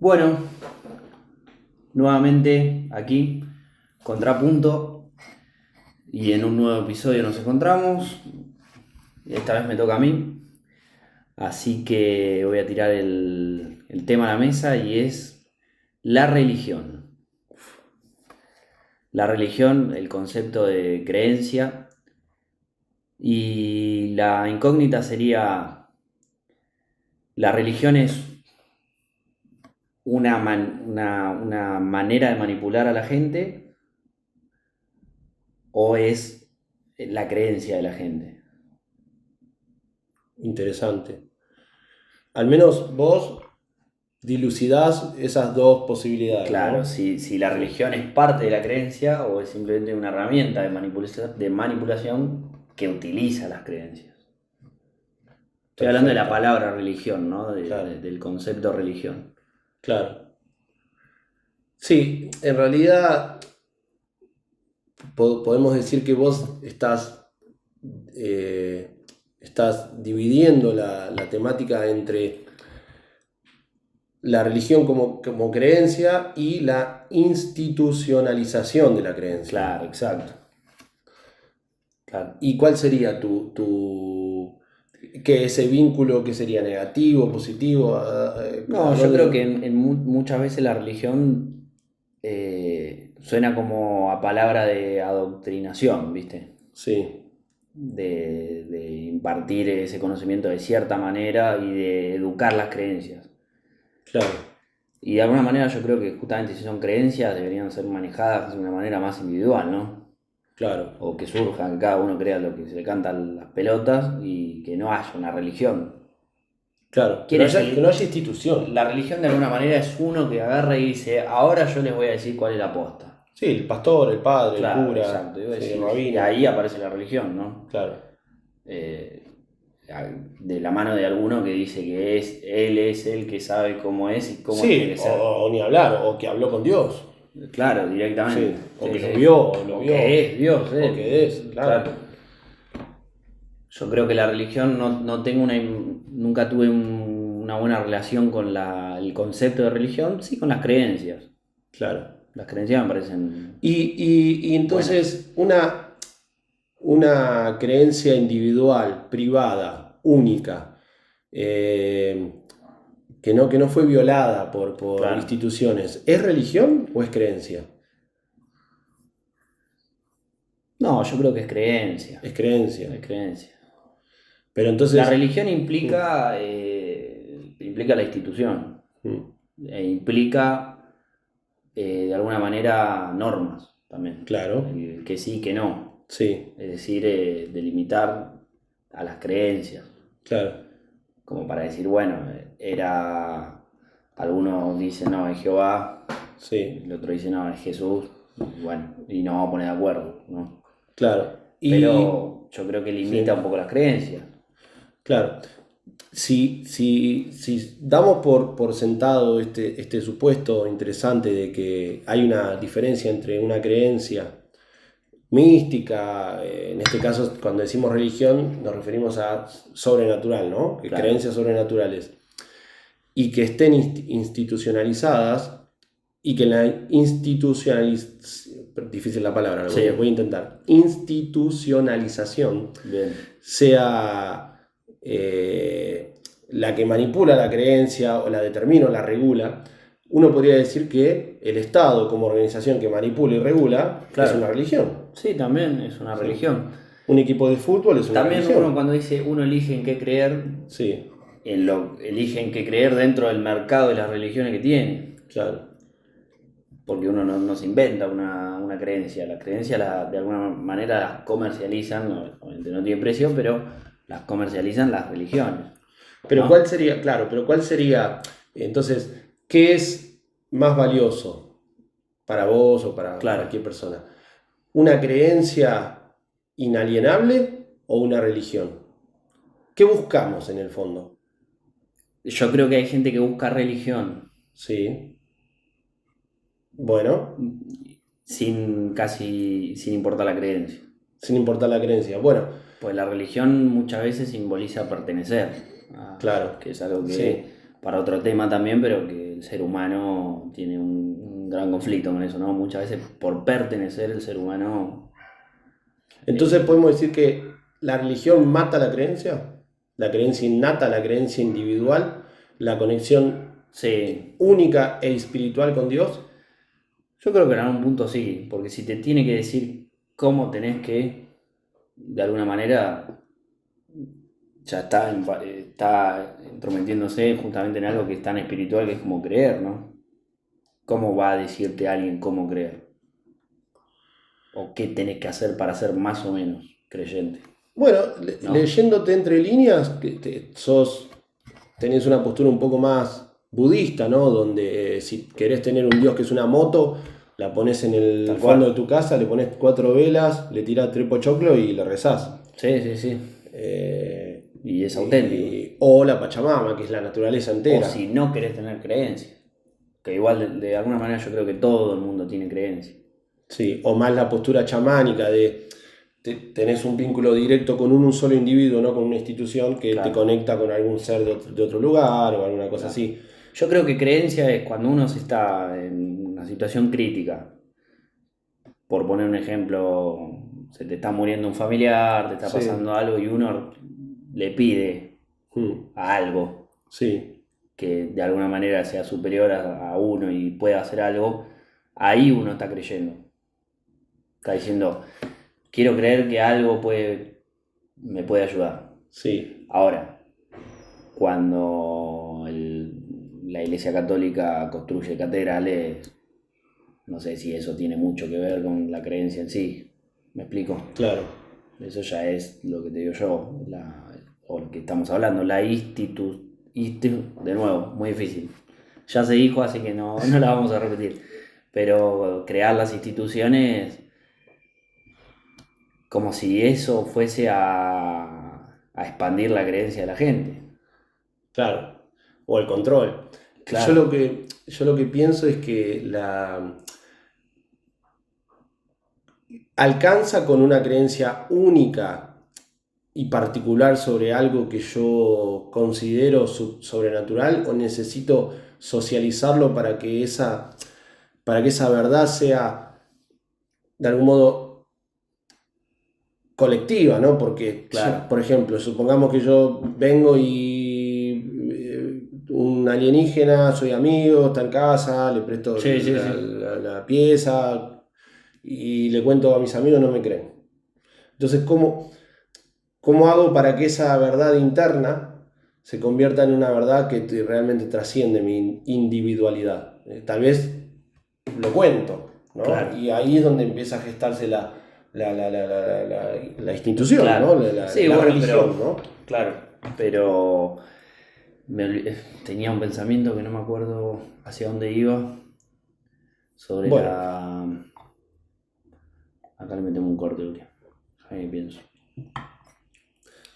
Bueno, nuevamente aquí, Contrapunto, y en un nuevo episodio nos encontramos. Esta vez me toca a mí, así que voy a tirar el tema a la mesa y es la religión. La religión, el concepto de creencia, y la incógnita sería, ¿la religión es una manera de manipular a la gente o es la creencia de la gente? Interesante. Al menos vos dilucidás esas dos posibilidades, Claro, ¿no? si la religión es parte de la creencia o es simplemente una herramienta de manipulación que utiliza las creencias. Estoy hablando de la Perfecto. palabra religión, ¿no? Claro, Del concepto religión. claro. Sí, en realidad podemos decir que vos estás dividiendo la temática entre la religión como creencia y la institucionalización de la creencia. Claro, exacto. Claro. ¿Y cuál sería que ese vínculo que sería negativo, positivo? No, yo creo que muchas veces la religión suena como a palabra de adoctrinación, ¿viste? Sí, De impartir ese conocimiento de cierta manera y de educar las creencias. claro, Y de alguna manera yo creo que justamente si son creencias deberían ser manejadas de una manera más individual, ¿no? claro, O que surja, que cada uno crea lo que se le canta a las pelotas y que no haya una religión. claro. ¿Quién es Que no el...? haya institución. La religión de alguna manera es uno que agarra y dice, ahora yo les voy a decir cuál es la posta. Sí, el pastor, el padre, el Claro, cura, exacto. sí, el Y rabino. ahí aparece la religión, ¿no? Claro. Eh, de la mano de alguno que dice que él es el que sabe cómo es y cómo tiene Sí, que ser. o ni hablar, o que habló con Dios. Claro, directamente. Sí, o Sí, que lo sí. vio, o lo O vio. que es Dios, O que es, claro. claro. Yo creo que la religión no tengo nunca tuve una buena relación con el concepto de religión, sí con las creencias. Claro. Las creencias me parecen Y buenas. entonces una creencia individual, privada, única, eh, que no fue violada por Claro. instituciones, ¿es religión o es creencia? No, yo creo que es creencia. Es creencia. Es creencia. Pero La entonces, religión implica la institución. mm, Implica de alguna manera normas también. claro, El que sí, que no. sí, Es decir, delimitar a las creencias. claro, Como para decir, bueno, algunos dicen no, es Jehová, sí, el otro dice no, es Jesús, y bueno, y nos vamos a poner de acuerdo, ¿no? claro. Y, Pero yo creo que limita sí, un poco las creencias. claro. Si damos por sentado este supuesto interesante de que hay una diferencia entre una creencia mística, en este caso cuando decimos religión nos referimos a sobrenatural, ¿no? Que Claro, creencias sobrenaturales, y que estén institucionalizadas y que la difícil la palabra, voy a sí, intentar, institucionalización bien, sea la que manipula la creencia o la determina o la regula. Uno podría decir que el Estado como organización que manipula y regula es claro. una religión. Sí, también es una ¿Sí? religión. Un equipo de fútbol es una También uno religión. cuando dice uno elige en qué creer, Sí, elige en qué creer dentro del mercado de las religiones que tiene. claro, Porque uno no se inventa una creencia. Las creencias de alguna manera las comercializan, obviamente no tiene precio, pero las comercializan las religiones, pero ¿cuál ¿no? sería, claro, pero cuál sería, entonces, qué es más valioso para vos o para Claro. cualquier persona? ¿Una creencia inalienable o una religión? ¿Qué buscamos en el fondo? Yo creo que hay gente que busca religión Sí, bueno, sin importar la creencia. sin importar la creencia. Bueno, Pues la religión muchas veces simboliza pertenecer, claro, que es algo que sí, para otro tema también, pero que el ser humano tiene un gran conflicto con eso, ¿no? Muchas veces por pertenecer el ser humano... Entonces podemos decir que la religión mata la creencia innata, la creencia individual, la conexión Sí, única e espiritual con Dios. yo creo que en algún punto sí, porque si te tiene que decir cómo tenés que, de alguna manera, ya está entrometiéndose justamente en algo que es tan espiritual que es como creer, ¿no? ¿Cómo va a decirte alguien cómo creer? ¿O qué tenés que hacer para ser más o menos creyente? Bueno, ¿No? leyéndote entre líneas, tenés una postura un poco más budista, ¿no? Donde si querés tener un Dios que es una moto, la pones en el Tal fondo de cual. tu casa, le pones 4 velas, le tirás 3 pochoclos y le rezás. Sí, sí, sí. Y es auténtico. O la Pachamama, que es la naturaleza O entera. si no querés tener creencia. Que igual de alguna manera yo creo que todo el mundo tiene creencia. Sí, o más la postura chamánica de tenés un vínculo directo con un solo individuo, no con una institución que te Claro, conecta con algún ser de otro lugar o alguna cosa claro. así. Yo creo que creencia es cuando uno se está en una situación crítica. Por poner un ejemplo, se te está muriendo un familiar, te está Sí, pasando algo y uno le pide mm, a algo sí, que de alguna manera sea superior a uno y pueda hacer algo, ahí uno está creyendo. Está diciendo, quiero creer que algo me puede ayudar. sí, Ahora, cuando la Iglesia Católica construye catedrales, no sé si eso tiene mucho que ver con la creencia en sí. ¿Me explico? claro. Eso ya es lo que te digo yo, o lo que estamos hablando, de nuevo, muy difícil. Ya se dijo, así que no la vamos a repetir. Pero crear las instituciones como si eso fuese a expandir la creencia de la gente. Claro, o el control. Claro, Yo lo que pienso es que alcanza con una creencia única y particular sobre algo que yo considero sobrenatural o necesito socializarlo para que esa verdad sea de algún modo colectiva, ¿no? Porque, claro. por ejemplo, supongamos que yo vengo y un alienígena, soy amigo, está en casa, le presto Sí, sí, sí. la pieza y le cuento a mis amigos, no me creen. Entonces, ¿cómo hago para que esa verdad interna se convierta en una verdad que realmente trasciende mi individualidad? Tal vez lo cuento, ¿no? Claro, Y ahí es donde empieza a gestarse la institución, ¿no? claro. Sí, La bueno, religión, ¿no? claro, pero tenía un pensamiento que no me acuerdo hacia dónde iba, sobre Bueno, la... Acá le metemos un corte, Julia. Ahí pienso.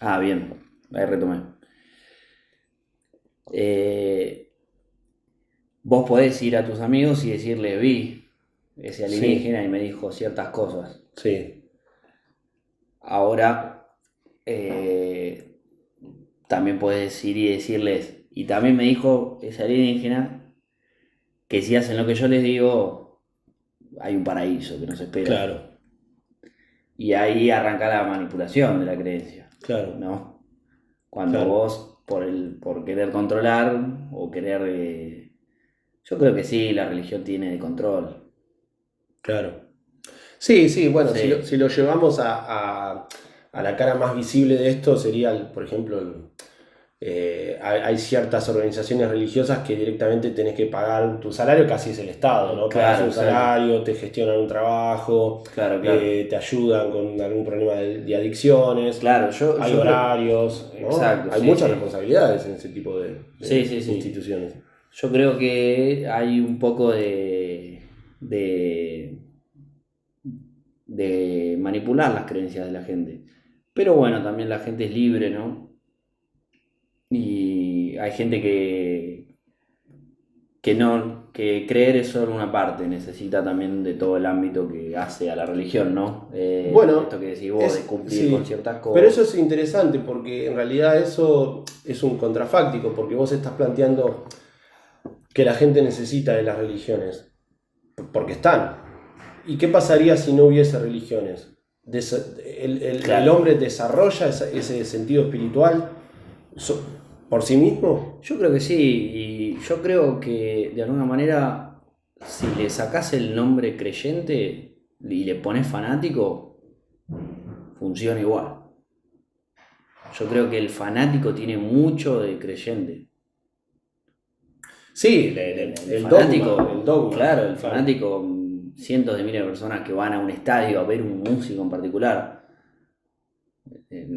Ah, bien, ahí retomé. Eh, Vos podés ir a tus amigos y decirle, vi ese sí, alienígena y me dijo ciertas cosas. sí, Ahora, eh, también podés ir y decirles, y también me dijo ese alienígena que si hacen lo que yo les digo, hay un paraíso que nos espera. claro, Y ahí arranca la manipulación de la creencia, claro, ¿no? Cuando claro, vos, por querer controlar o querer... yo creo que sí, la religión tiene de control. claro. Sí, sí, bueno, si Sí, lo llevamos a la cara más visible de esto, sería, por ejemplo, hay ciertas organizaciones religiosas que directamente tenés que pagar tu salario, casi es el Estado, ¿no? Pagas claro, un exacto. salario, te gestionan un trabajo, Claro, claro. te ayudan con algún problema de adicciones, Claro, hay yo creo... horarios, ¿no? Exacto, Hay sí, muchas sí. responsabilidades en ese tipo Sí, sí, de sí. instituciones. Yo creo que hay un poco de manipular las creencias de la gente. Pero bueno, también la gente es libre, ¿no? Y hay gente que no, que creer es solo una parte, necesita también de todo el ámbito que hace a la religión, ¿no? Bueno, Esto que decís vos, de cumplir con sí, ciertas pero eso cosas. es interesante porque en realidad eso es un contrafáctico, porque vos estás planteando que la gente necesita de las religiones, porque están. ¿Y qué pasaría si no hubiese religiones? El hombre desarrolla ese sentido espiritual por sí mismo. Yo creo que sí, y yo creo que de alguna manera, si le sacás el nombre creyente y le pones fanático, funciona igual. Yo creo que el fanático tiene mucho de creyente. Sí, el dogma. Claro, el fanático, cientos de miles de personas que van a un estadio a ver un músico en particular,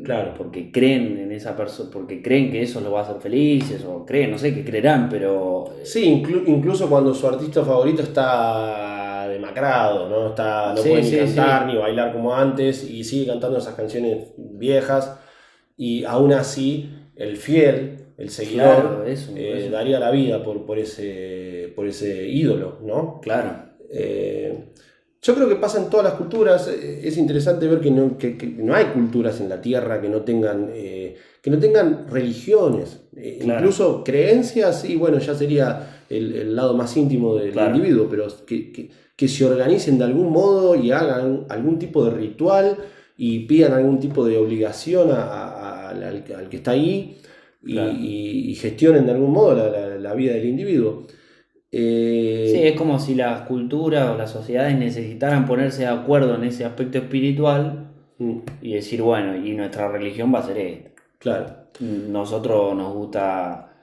Claro. porque creen en esa persona, porque creen que eso los va a hacer felices, o creen, no sé qué creerán, pero Sí, incluso cuando su artista favorito está demacrado, no puede ni cantar ni bailar como antes y sigue cantando esas canciones viejas, y aún así el fiel, el seguidor, eso. daría la vida por ese ídolo, ¿no? Claro. Yo creo que pasa en todas las culturas. Es interesante ver que no hay culturas en la Tierra que no tengan religiones, Claro. incluso creencias, y bueno, ya sería el lado más íntimo del individuo, pero que se organicen de algún modo y hagan algún tipo de ritual y pidan algún tipo de obligación al que está ahí, y gestionen de algún modo la vida del individuo. Sí, es como si las culturas o las sociedades necesitaran ponerse de acuerdo en ese aspecto espiritual y decir, bueno, y nuestra religión va a ser esta. Claro. Nosotros nos gusta,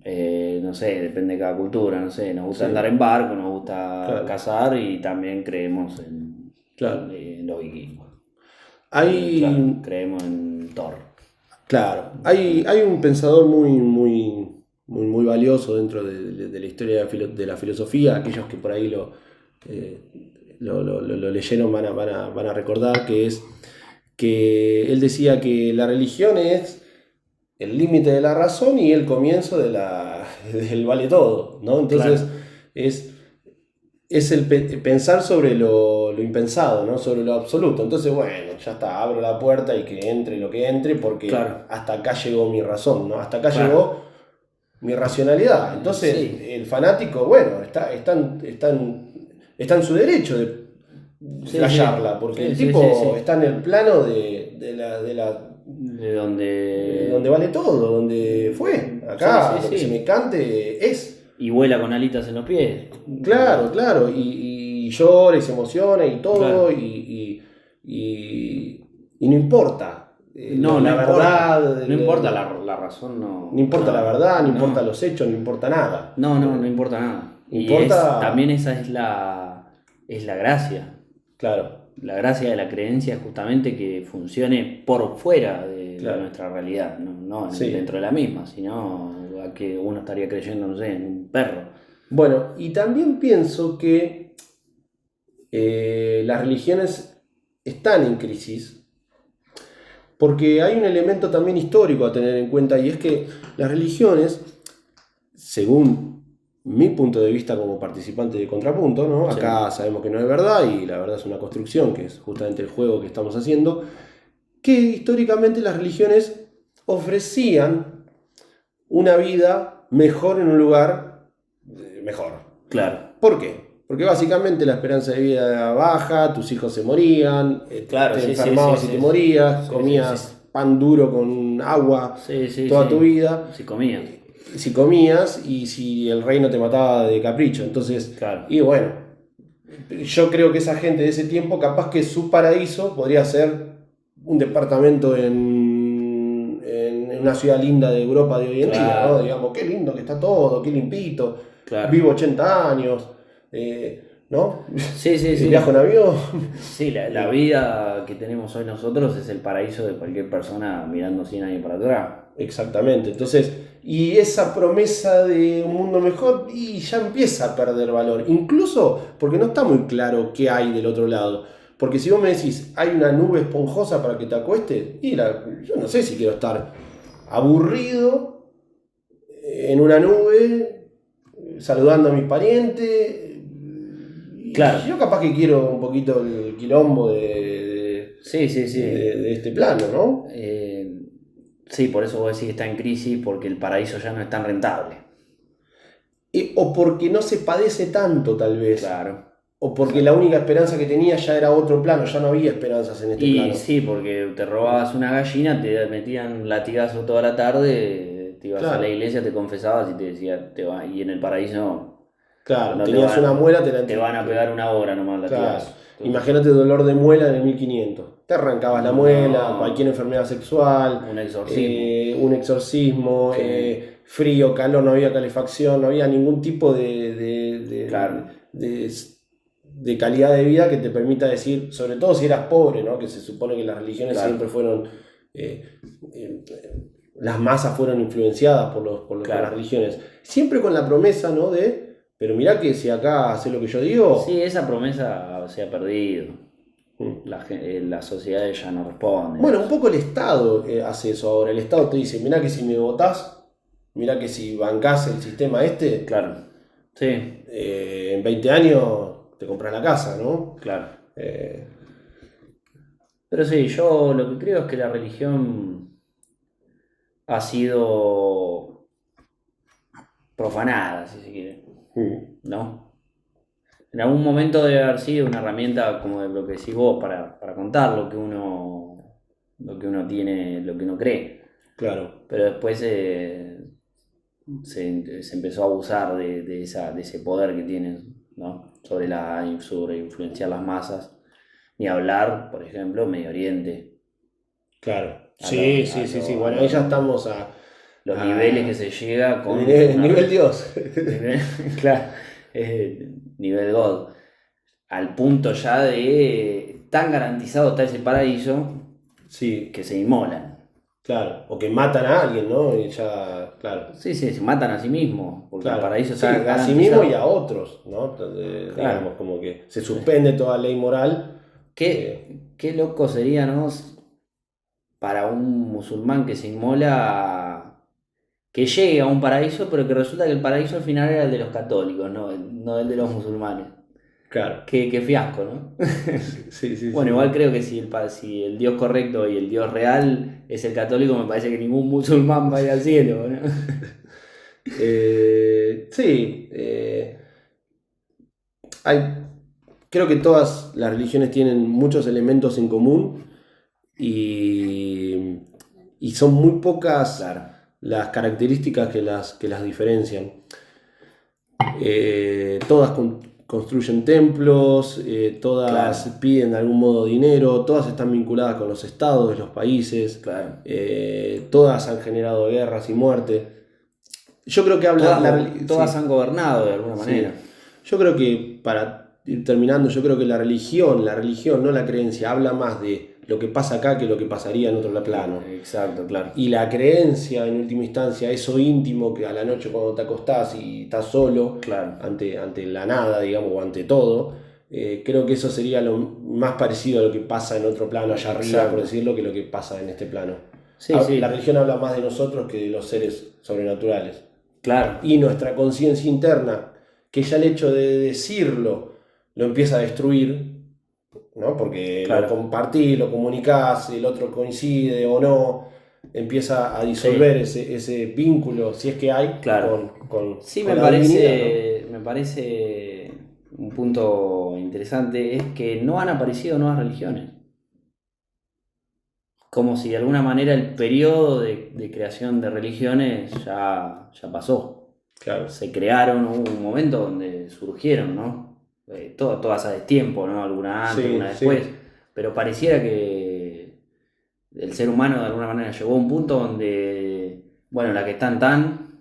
no sé, depende de cada cultura, no sé, nos gusta andar en barco, nos gusta cazar, y también creemos en los vikingos. Creemos en Thor. Claro, hay un pensador muy valioso dentro de la historia de la filosofía. Aquellos que por ahí lo leyeron van a recordar que él decía que la religión es el límite de la razón y el comienzo del vale todo, ¿no? Entonces es el pensar sobre lo impensado, ¿no? Sobre lo absoluto. Entonces, bueno, ya está, abro la puerta y que entre lo que entre, porque hasta acá llegó mi razón, ¿no? Hasta acá llegó mi racionalidad. Entonces, el fanático, bueno, está en su derecho de flashearla, porque el tipo está en el plano de donde vale todo, donde fue. Acá lo que se me cante es. Y vuela con alitas en los pies. Claro, y llora y se emociona y todo, y no importa. No importa la razón, no importa la verdad, no importa los hechos, no importa nada. No importa nada. También esa es la gracia. Claro. La gracia de la creencia es justamente que funcione por fuera de nuestra realidad, no dentro de la misma, sino que uno estaría creyendo, no sé, en un perro. Bueno, y también pienso que las religiones están en crisis, porque hay un elemento también histórico a tener en cuenta, y es que las religiones, según mi punto de vista como participante de Contrapunto, ¿no? Acá sabemos que no es verdad, y la verdad es una construcción, que es justamente el juego que estamos haciendo, que históricamente las religiones ofrecían una vida mejor en un lugar mejor. Claro. ¿Por qué? Porque básicamente la esperanza de vida era baja, tus hijos se morían, te enfermabas y te morías, comías pan duro con agua toda tu vida. Si comías y si el rey no te mataba de capricho. Entonces, y bueno, yo creo que esa gente de ese tiempo, capaz que su paraíso podría ser un departamento en una ciudad linda de Europa de hoy en día, ¿no? Digamos, qué lindo que está todo, qué limpito, vivo 80 años, ¿no? Viajo en avión. Sí, la vida que tenemos hoy nosotros es el paraíso de cualquier persona mirando 100 años para atrás. Exactamente, entonces, y esa promesa de un mundo mejor y ya empieza a perder valor, incluso porque no está muy claro qué hay del otro lado. Porque si vos me decís, hay una nube esponjosa para que te acuestes, yo no sé si quiero estar aburrido en una nube, saludando a mis parientes. Yo capaz que quiero un poquito el quilombo de este plano, ¿no? Sí, por eso vos decís que está en crisis, porque el paraíso ya no es tan rentable. O porque no se padece tanto, tal vez. Claro. O porque la única esperanza que tenía ya era otro plano, ya no había esperanzas en este Y plano. sí, porque te robabas una gallina, te metían latigazo toda la tarde, te ibas a la Claro, iglesia, te confesabas y te decía, y en el paraíso claro. no te Tenías una van, muela, te van a pegar una hora nomás claro. latigazo. Entonces, Imagínate dolor de muela en el 1500. Te arrancabas la muela, cualquier no, enfermedad sexual, un exorcismo. un exorcismo, Sí, frío, calor, no había calefacción, no había ningún tipo claro, de, de calidad de vida que te permita decir, sobre todo si eras pobre, ¿no? Que se supone que las religiones siempre claro, fueron, eh, eh, las masas fueron influenciadas por las claro. religiones. Siempre con la promesa, ¿no? Pero mirá que si acá haces lo que yo digo. Sí, esa promesa se ha perdido. mm, Las sociedades ya no responden a Bueno, un eso. poco el Estado hace eso ahora. El Estado te dice, mirá que si me votás, mirá que si bancás el sistema este, Claro, sí, en 20 años te compras la casa, ¿no? claro. Eh, Pero sí, yo lo que creo es que la religión ha sido profanada, si se quiere, mm, ¿no? En algún momento debe haber sido una herramienta, como de lo que decís vos, para contar lo que uno tiene, lo que uno cree. claro, Pero después se empezó a abusar de ese poder que tienen, ¿no? Sobre influenciar las masas. Ni hablar, por ejemplo, Medio Oriente, claro. a, lo- Sí, a, sí, sí, sí. lo- a Bueno, ahí ya lo- estamos los niveles que a se llega con una nivel Dios. nivel, claro, nivel God, al punto ya de tan garantizado está ese paraíso Sí, que se inmolan. claro. O que matan a alguien, ¿no? Y ya, claro. Sí, sí, se matan a sí mismos, porque el Claro, paraíso está sí, a sí mismo y a garantizado. otros, ¿no? Digamos, Claro, como que se sí. suspende toda ley moral. Qué loco sería, ¿no? Para un musulmán que se inmola, que llegue a un paraíso, pero que resulta que el paraíso al final era el de los católicos, no el de los musulmanes. Claro, Qué fiasco, ¿no? sí, sí, sí, Bueno, igual sí. creo que si el Dios correcto y el Dios real es el católico, me parece que ningún musulmán va a ir al cielo, ¿no? Sí, hay, creo que todas las religiones tienen muchos elementos en común y, y son muy pocas Claro, las características que las diferencian. Todas construyen templos, todas claro, piden de algún modo dinero, todas están vinculadas con los estados de los países, claro. todas han generado guerras y muerte. Yo creo que habla Todas sí, han gobernado de alguna manera. sí. Yo creo que para ir terminando, yo creo que la religión, no la creencia, habla más de lo que pasa acá que lo que pasaría en otro plano. Exacto, claro. Y la creencia, en última instancia, eso íntimo que a la noche cuando te acostás y estás solo Claro. ante la nada, digamos, o ante todo, creo que eso sería lo más parecido a lo que pasa en otro plano, allá arriba, por Exacto. decirlo, que lo que pasa en este plano. Sí, La sí, religión habla más de nosotros que de los seres sobrenaturales. claro, Y nuestra conciencia interna, que ya el hecho de decirlo lo empieza a destruir, ¿no? Porque lo claro. compartís, lo comunicás, el otro coincide o no, empieza a disolver Sí, ese vínculo, si es que hay, claro. Sí, con la divinidad, ¿no? me parece un punto interesante, es que no han aparecido nuevas religiones. Como si de alguna manera el periodo de creación de religiones ya pasó. Claro, Se crearon, hubo un momento donde surgieron, ¿no? Todas a destiempo, ¿no? Alguna antes, sí, alguna después. sí, Pero pareciera que el ser humano de alguna manera llegó a un punto donde, bueno, la que están,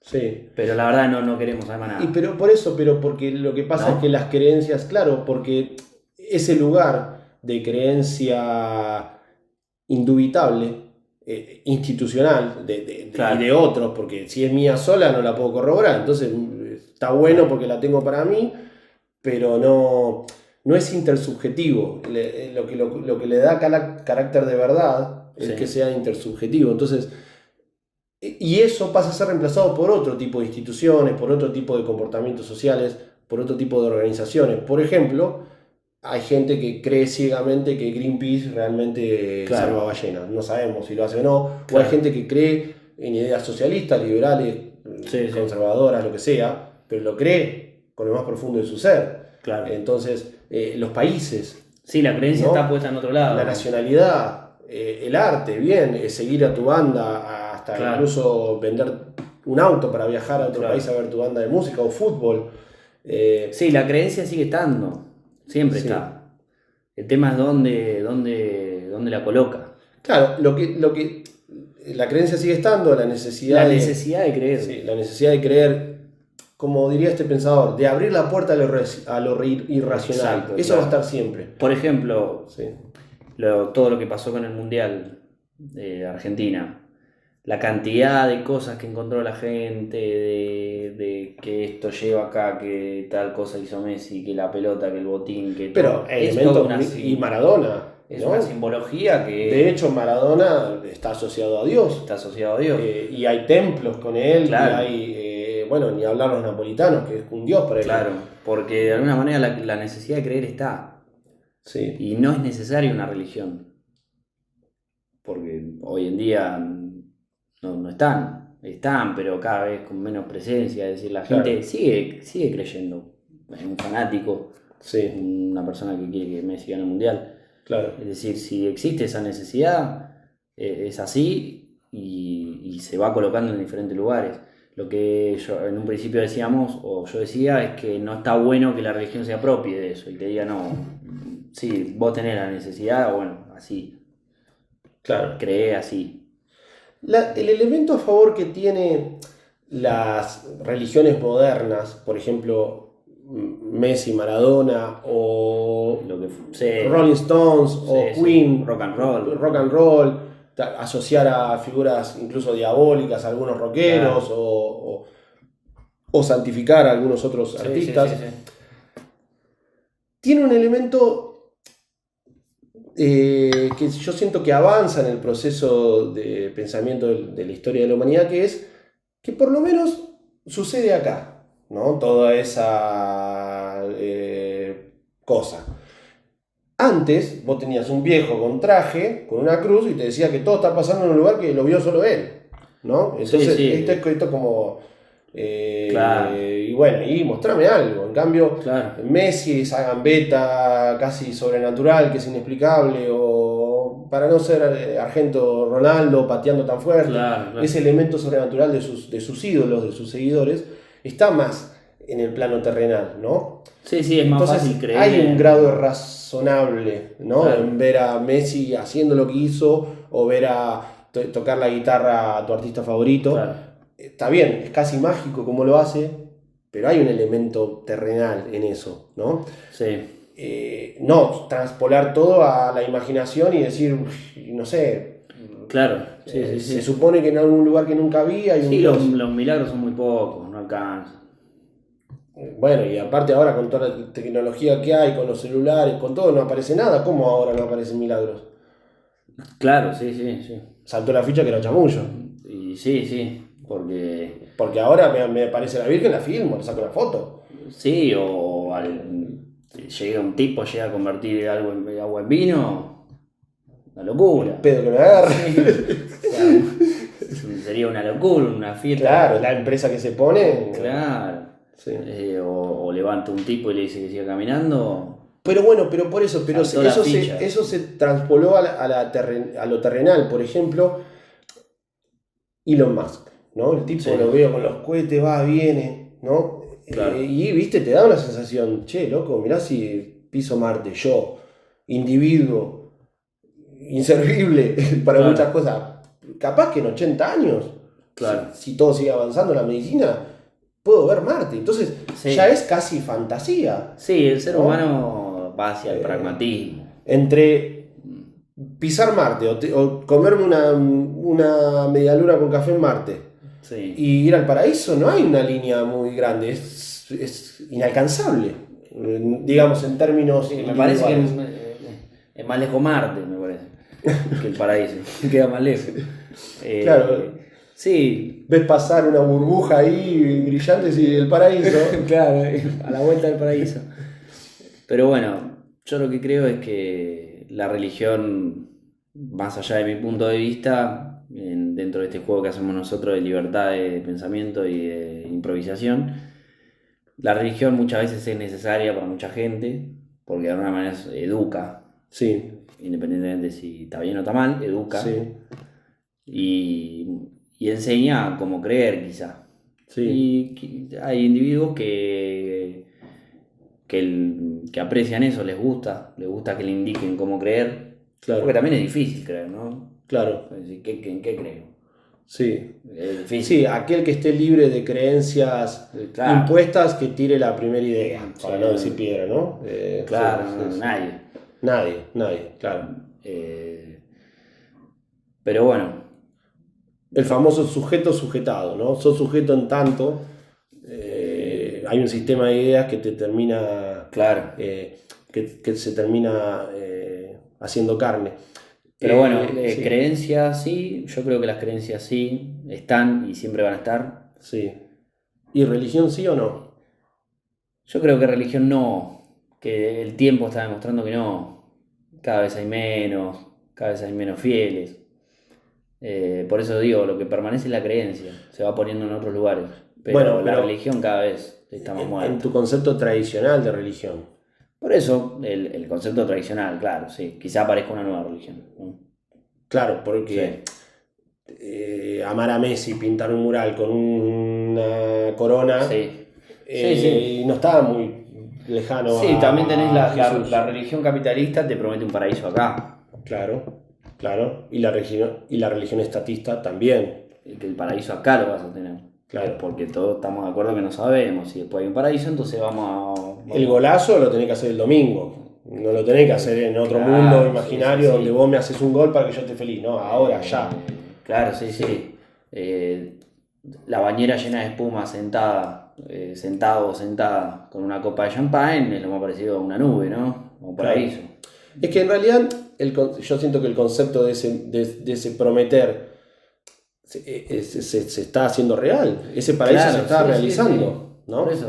sí. pero la verdad no queremos saber más nada, Pero por eso, pero porque lo que pasa es que ¿no? las creencias, claro, porque ese lugar de creencia indubitable, institucional, y de Claro, otros, porque si es mía sola no la puedo corroborar, entonces está bueno claro, porque la tengo para mí, pero no es intersubjetivo. Lo que le da carácter de verdad es que sí, sea intersubjetivo. Entonces, y eso pasa a ser reemplazado por otro tipo de instituciones, por otro tipo de comportamientos sociales, por otro tipo de organizaciones. Por ejemplo, hay gente que cree ciegamente que Greenpeace realmente Claro. salva ballenas. No sabemos si lo hace o no. O Claro. hay gente que cree en ideas socialistas, liberales, Sí, sí. conservadoras, lo que sea, pero lo cree con lo más profundo de su ser. Claro. Entonces, los países, Sí, la creencia ¿no? está puesta en otro lado. la nacionalidad, el arte, bien, seguir a tu banda, hasta Claro. incluso vender un auto para viajar a otro Claro. país a ver tu banda de música o fútbol. Sí, la creencia sigue estando. Siempre Sí. está. El tema es dónde la coloca. Claro, lo que la creencia sigue estando, la necesidad La de, necesidad de creer. sí, la necesidad de creer, como diría este pensador, de abrir la puerta a lo irracional. Exacto, Eso claro. va a estar siempre. Por ejemplo, Sí. todo lo que pasó con el Mundial de Argentina. La cantidad de cosas que encontró la gente, de que esto lleva acá, que tal cosa hizo Messi, que la pelota, que el botín, que Pero todo. Es elementos toda una y Maradona. es ¿no? una simbología que De hecho, Maradona está asociado a Dios. está asociado a Dios. Y hay templos con él, Claro. y hay, bueno, ni hablar los napolitanos, que es un dios para ellos. Claro, porque de alguna manera la necesidad de creer está. Sí. Y no es necesaria una religión. Porque hoy en día no están. Están, pero cada vez con menos presencia. Es decir, la Claro. gente sigue creyendo. Es un fanático, Sí, una persona que quiere que Messi gane el Mundial. claro. Es decir, si existe esa necesidad, es así y se va colocando en diferentes lugares. Lo que yo en un principio decíamos, o yo decía, es que no está bueno que la religión se apropie de eso y te diga, no, sí, vos tenés la necesidad, bueno, así, Claro. cree así. El elemento a favor que tiene las religiones modernas, por ejemplo, Messi, Maradona, o Lo que sí, Rolling Stones, o sí, Queen, rock and roll. asociar a figuras incluso diabólicas a algunos rockeros, Claro. o santificar a algunos otros Sí, artistas. sí. Tiene un elemento que yo siento que avanza en el proceso de pensamiento de la historia de la humanidad, que es que por lo menos sucede acá, ¿no? Toda esa cosa. Antes vos tenías un viejo con traje, con una cruz, y te decía que todo está pasando en un lugar que lo vio solo él, ¿no? Entonces, Sí. esto como... Claro. Y bueno, y mostrame algo. En cambio, Claro. Messi, esa gambeta casi sobrenatural, que es inexplicable, o para no ser Argento Ronaldo pateando tan fuerte, Claro. ese elemento sobrenatural de sus ídolos, de sus seguidores, está más en el plano terrenal, ¿no? Sí, es más Entonces, fácil creer. hay un grado razonable, ¿no? Claro. En ver a Messi haciendo lo que hizo, o ver a tocar la guitarra a tu artista favorito. Claro. Está bien, es casi mágico como lo hace, pero hay un elemento terrenal en eso, ¿no? Sí. No transpolar todo a la imaginación y decir, no sé, Claro. se supone que en algún lugar que nunca vi hay un Sí, Dios. los milagros son muy pocos, no alcanzan. Bueno, y aparte ahora con toda la tecnología que hay, con los celulares, con todo, no aparece nada. ¿Cómo ahora no aparecen milagros? Claro, sí. Saltó la ficha que era chamullo. Y sí, porque... Porque ahora me aparece la Virgen, la filmo, le saco una foto. Sí, llega un tipo, llega a convertir agua en vino, una locura. Pedo que me agarre. O sea, sería una locura, una fiesta. Claro, la empresa que se pone. Claro. Sí. O levanta un tipo y le dice que siga caminando. Pero bueno, pero por eso, Saltó la ficha. eso se transpoló a lo terrenal. Por ejemplo, Elon Musk, ¿no? El tipo Sí. lo veo con los cohetes, va, viene, ¿no? Claro. Y viste, te da una sensación, che, loco, mirá si piso Marte, yo, individuo, inservible para Claro. muchas cosas. Capaz que en 80 años, Claro. si todo sigue avanzando en la medicina, puedo ver Marte. Entonces, Sí. ya es casi fantasía. Sí, el ser ¿No? humano va hacia el pragmatismo. Entre pisar Marte o comerme una medialuna con café en Marte Sí. y ir al paraíso, no hay una línea muy grande, es inalcanzable, digamos, en términos Sí, me parece que individuales. es más lejos Marte, me parece, que el paraíso. Queda más lejos. Claro. Sí, Ves pasar una burbuja ahí brillante y el paraíso. claro, a la vuelta del paraíso. Pero bueno, Yo lo que creo es que la religión, más allá de mi punto de vista, dentro de este juego que hacemos nosotros de libertad de pensamiento y de improvisación, la religión muchas veces es necesaria para mucha gente, porque de alguna manera educa, Sí, independientemente si está bien o está mal, educa sí, y enseña cómo creer quizá. sí, Y hay individuos que aprecian eso, les gusta que le indiquen cómo creer, porque claro, también es difícil creer, ¿no? claro, Es decir, ¿en qué creo? sí. Es Sí, difícil. aquel que esté libre de creencias Claro, impuestas que tire la primera idea, sí, para no decir piedra, ¿no? Sí, claro, sí, sí. nadie. Nadie, nadie, claro. Eh, pero bueno, El famoso sujeto sujetado, ¿no? Sos sujeto en tanto, hay un sistema de ideas que te termina, claro. que se termina haciendo carne. Pero bueno, Sí, creencias sí, yo creo que las creencias sí están y siempre van a estar. sí. ¿Y religión sí o no? Yo creo que religión no, que el tiempo está demostrando que no. Cada vez hay menos fieles. Por eso digo, lo que permanece es la creencia, se va poniendo en otros lugares. Pero Bueno, la pero religión cada vez está más en muerta. tu concepto tradicional de religión. Por eso, el concepto tradicional, claro, sí. Quizá aparezca una nueva religión, ¿no? Claro, Sí. porque amar a Messi, pintar un mural con una corona, Sí. Sí, sí. no estaba muy lejano Sí, también tenés a Jesús. la religión capitalista, te promete un paraíso acá. Claro, claro. Y la religión estatista también. Y que el paraíso acá lo vas a tener. Claro. Porque todos estamos de acuerdo que no sabemos. Si después hay un paraíso, entonces El golazo lo tenés que hacer el domingo. No lo tenés que hacer en otro mundo Claro, sí, sí, imaginario donde sí. vos me haces un gol para que yo esté feliz. No, ahora, ya. Claro, sí, Sí, sí. La bañera llena de espuma sentada, sentado o sentada con una copa de champán es lo más parecido a una nube, ¿no? O un claro. paraíso. Es que en realidad yo siento que el concepto de ese prometer se está haciendo real. Ese paraíso se Claro, está sí, sí, sí. realizando, Por ¿no? eso.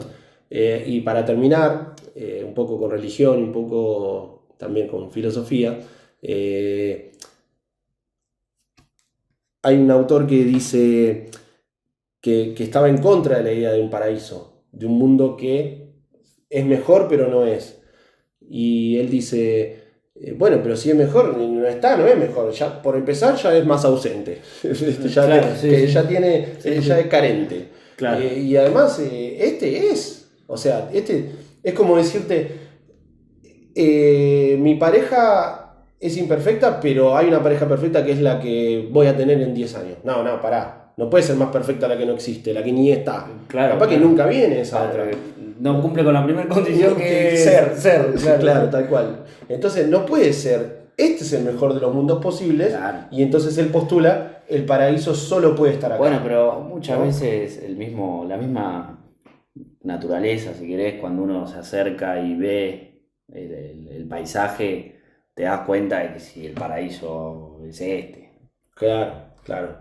Y para terminar, un poco con religión, un poco también con filosofía, eh, hay un autor que dice que estaba en contra de la idea de un paraíso, de un mundo que es mejor pero no es. Y él dice, bueno, pero si es mejor, no está, no es mejor. Ya, por empezar, ya es más ausente. Claro, sí, Que sí. ya tiene, Sí, ya sí. es carente. Claro. Y además, este es. O sea, este es como decirte, mi pareja es imperfecta, pero hay una pareja perfecta que es la que voy a tener en 10 años. No, no, pará. No puede ser más perfecta la que no existe, la que ni está. Claro, Capaz que claro. nunca viene esa Claro, otra. no cumple con la primera condición que es Ser, ser, claro. claro, tal cual. Entonces no puede ser, este es el mejor de los mundos posibles, Claro. y entonces él postula, el paraíso solo puede estar acá. Bueno, pero muchas ¿no? veces la misma naturaleza, si querés, cuando uno se acerca y ve el paisaje, te das cuenta de que si el paraíso es este. Claro, claro,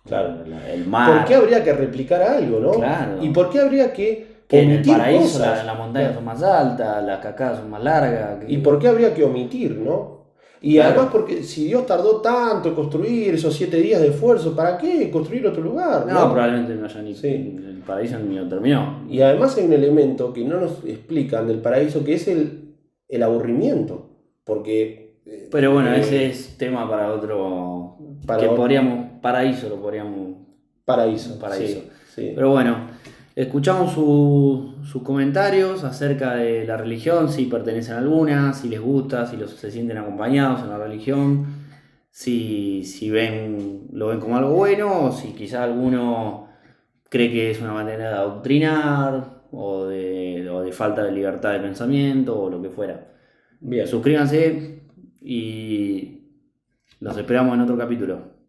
claro. El ¿Por qué mar, habría que replicar algo, no? ¿Y claro. por qué habría que Que en el omitir paraíso cosas? las montañas Claro. son más altas, las cascadas son más largas. ¿Y por qué habría que omitir, no? Y además Claro. porque si Dios tardó tanto en construir esos 7 días de esfuerzo, ¿para qué construir otro lugar, No, no? probablemente no haya ni. Sí. El paraíso ni lo terminó. Y además hay un elemento que no nos explican del paraíso, que es el aburrimiento. Porque Pero bueno, ese es tema para otro. para Que podríamos. Paraíso lo podríamos. Un paraíso, paraíso. sí, sí. Pero bueno, escuchamos sus comentarios acerca de la religión, si pertenecen a alguna, si les gusta, si se sienten acompañados en la religión, si lo ven como algo bueno, o si quizá alguno cree que es una manera de adoctrinar o de falta de libertad de pensamiento o lo que fuera. Bien. Suscríbanse y los esperamos en otro capítulo.